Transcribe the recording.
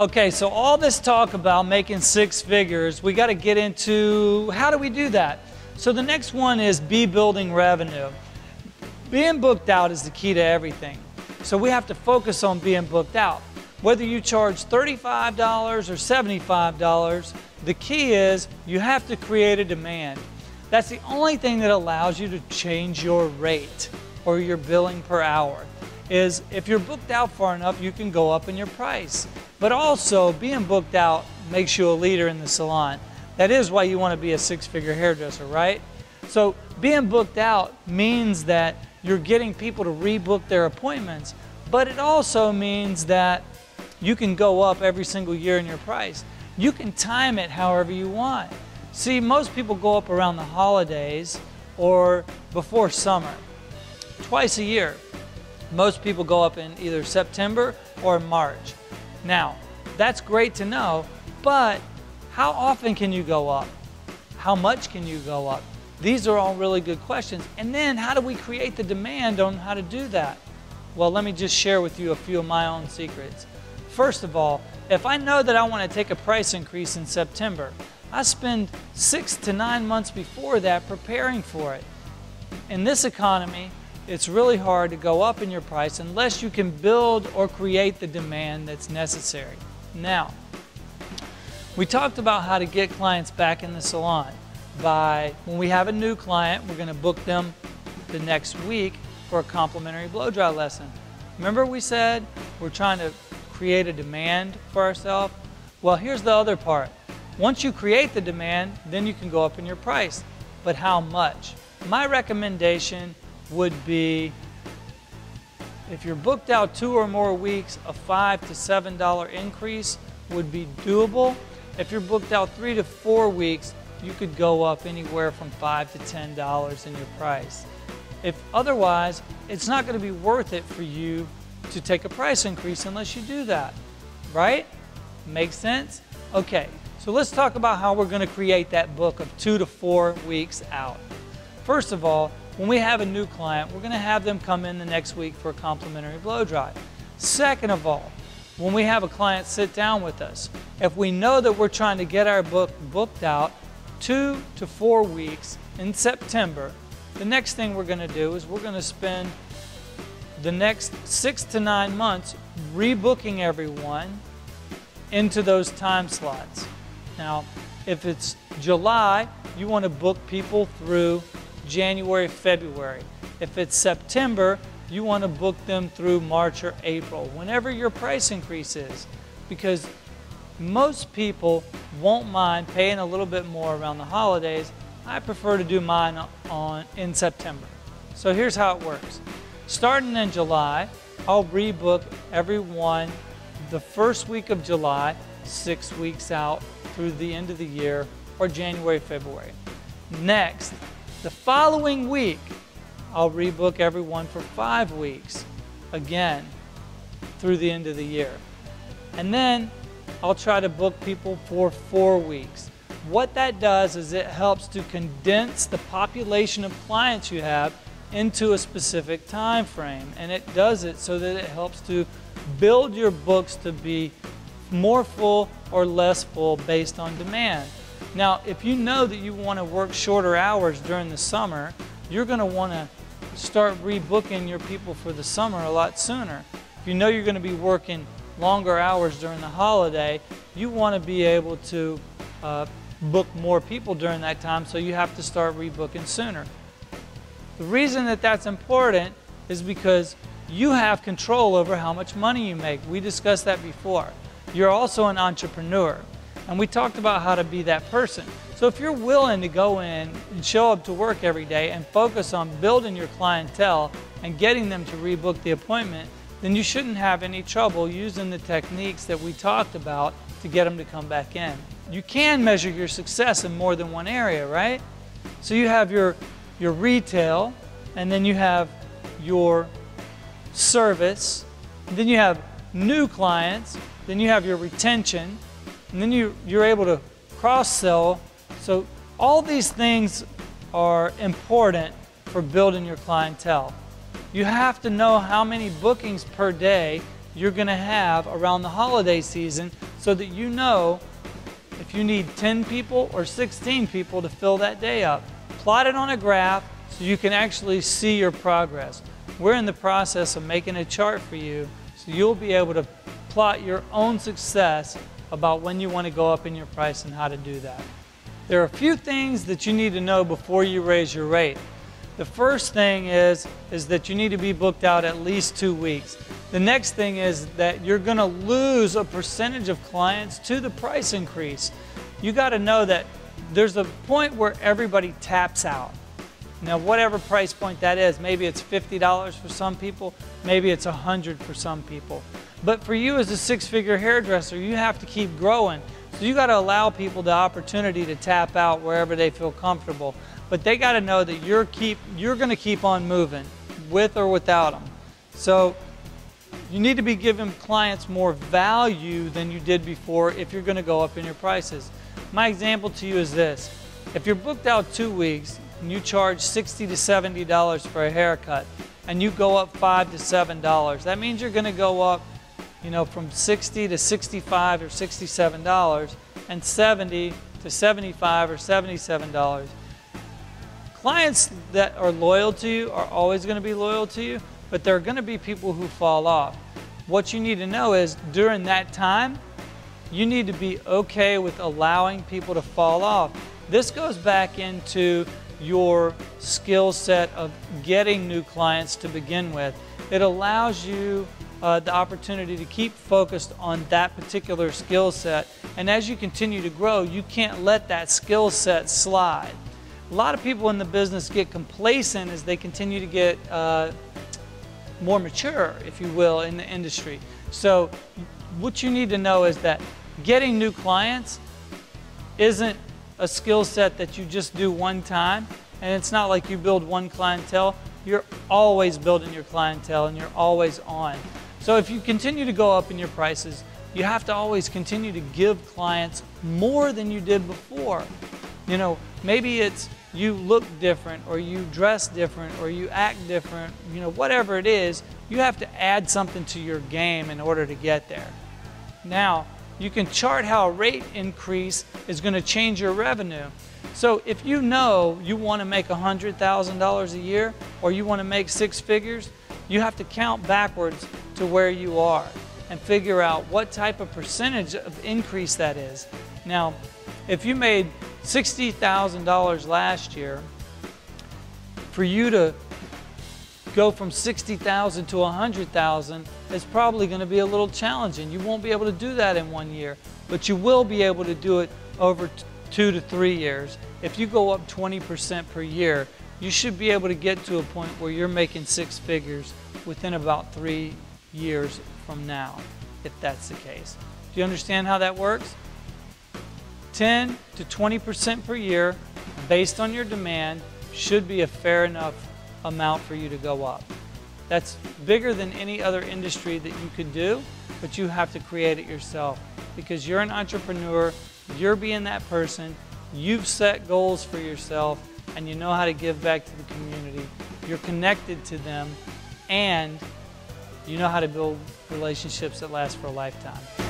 Okay, so all this talk about making six figures, we got to get into how do we do that? So the next one is building revenue. Being booked out is the key to everything. So we have to focus on being booked out. Whether you charge $35 or $75, the key is you have to create a demand. That's the only thing that allows you to change your rate or your billing per hour. Is if you're booked out far enough, you can go up in your price. But also, being booked out makes you a leader in the salon. That is why you want to be a six-figure hairdresser, right? So being booked out means that you're getting people to rebook their appointments, but it also means that you can go up every single year in your price. You can time it however you want. See, most people go up around the holidays or before summer, twice a year. Most people go up in either September or March. Now, that's great to know, but how often can you go up? How much can you go up? These are all really good questions. And then how do we create the demand on how to do that? Well, let me just share with you a few of my own secrets. First of all, if I know that I want to take a price increase in September, I spend 6 to 9 months before that preparing for it. In this economy, it's really hard to go up in your price unless you can build or create the demand that's necessary. Now, we talked about how to get clients back in the salon. When we have a new client, we're going to book them the next week for a complimentary blow dry lesson. Remember we said we're trying to create a demand for ourselves? Well, here's the other part. Once you create the demand, then you can go up in your price. But how much? My recommendation would be, if you're booked out 2 or more weeks, a $5 to $7 increase would be doable. If you're booked out 3 to 4 weeks, you could go up anywhere from $5 to $10 in your price. If otherwise, it's not going to be worth it for you to take a price increase unless you do that, right? Make sense? Okay, so let's talk about how we're going to create that book of 2 to 4 weeks out. First of all, when we have a new client, we're going to have them come in the next week for a complimentary blow dry. Second of all, when we have a client sit down with us, if we know that we're trying to get our book booked out 2 to 4 weeks in September, the next thing we're going to do is we're going to spend the next 6 to 9 months rebooking everyone into those time slots. Now, if it's July, you want to book people through January, February. If it's September, you want to book them through March or April, whenever your price increase is, because most people won't mind paying a little bit more around the holidays. I prefer to do mine in September. So here's how it works. Starting in July, I'll rebook everyone the first week of July, 6 weeks out through the end of the year, or January, February. Next, the following week, I'll rebook everyone for 5 weeks, again, through the end of the year. And then I'll try to book people for 4 weeks. What that does is it helps to condense the population of clients you have into a specific time frame. And it does it so that it helps to build your books to be more full or less full based on demand. Now, if you know that you want to work shorter hours during the summer, you're going to want to start rebooking your people for the summer a lot sooner. If you know you're going to be working longer hours during the holiday, you want to be able to book more people during that time, so you have to start rebooking sooner. The reason that that's important is because you have control over how much money you make. We discussed that before. You're also an entrepreneur. And we talked about how to be that person. So if you're willing to go in and show up to work every day and focus on building your clientele and getting them to rebook the appointment, then you shouldn't have any trouble using the techniques that we talked about to get them to come back in. You can measure your success in more than one area, right? So you have your retail, and then you have your service, and then you have new clients, then you have your retention, and then you're able to cross-sell. So all these things are important for building your clientele. You have to know how many bookings per day you're going to have around the holiday season so that you know if you need 10 people or 16 people to fill that day up. Plot it on a graph so you can actually see your progress. We're in the process of making a chart for you so you'll be able to plot your own success about when you want to go up in your price and how to do that. There are a few things that you need to know before you raise your rate. The first thing is that you need to be booked out at least 2 weeks. The next thing is that you're going to lose a percentage of clients to the price increase. You got to know that there's a point where everybody taps out. Now, whatever price point that is, maybe it's $50 for some people, maybe it's $100 for some people. But for you as a six-figure hairdresser, you have to keep growing. So you got to allow people the opportunity to tap out wherever they feel comfortable. But they got to know that you're going to keep on moving, with or without them. So you need to be giving clients more value than you did before if you're going to go up in your prices. My example to you is this. If you're booked out 2 weeks and you charge $60 to $70 for a haircut and you go up $5 to $7, that means you're going to go up, you know, from $60 to $65 or $67 and $70 to $75 or $77. Clients that are loyal to you are always going to be loyal to you, but there are going to be people who fall off. What you need to know is during that time, you need to be okay with allowing people to fall off. This goes back into your skill set of getting new clients to begin with. It allows you the opportunity to keep focused on that particular skill set. And as you continue to grow, you can't let that skill set slide. A lot of people in the business get complacent as they continue to get more mature, if you will, in the industry. So what you need to know is that getting new clients isn't a skill set that you just do one time, and it's not like you build one clientele. You're always building your clientele and you're always on. So if you continue to go up in your prices, you have to always continue to give clients more than you did before. You know, maybe it's you look different or you dress different or you act different, you know, whatever it is, you have to add something to your game in order to get there. Now, you can chart how a rate increase is going to change your revenue. So if you know you want to make $100,000 a year or you want to make 6 figures, you have to count backwards to where you are and figure out what type of percentage of increase that is. Now, if you made $60,000 last year, for you to go from $60,000 to $100,000 is probably going to be a little challenging. You won't be able to do that in 1 year, but you will be able to do it over 2 to 3 years. If you go up 20% per year, you should be able to get to a point where you're making 6 figures within about 3 years from now, if that's the case. Do you understand how that works? 10 to 20% per year, based on your demand, should be a fair enough amount for you to go up. That's bigger than any other industry that you could do, but you have to create it yourself because you're an entrepreneur, you're being that person, you've set goals for yourself, and you know how to give back to the community. You're connected to them, and you know how to build relationships that last for a lifetime.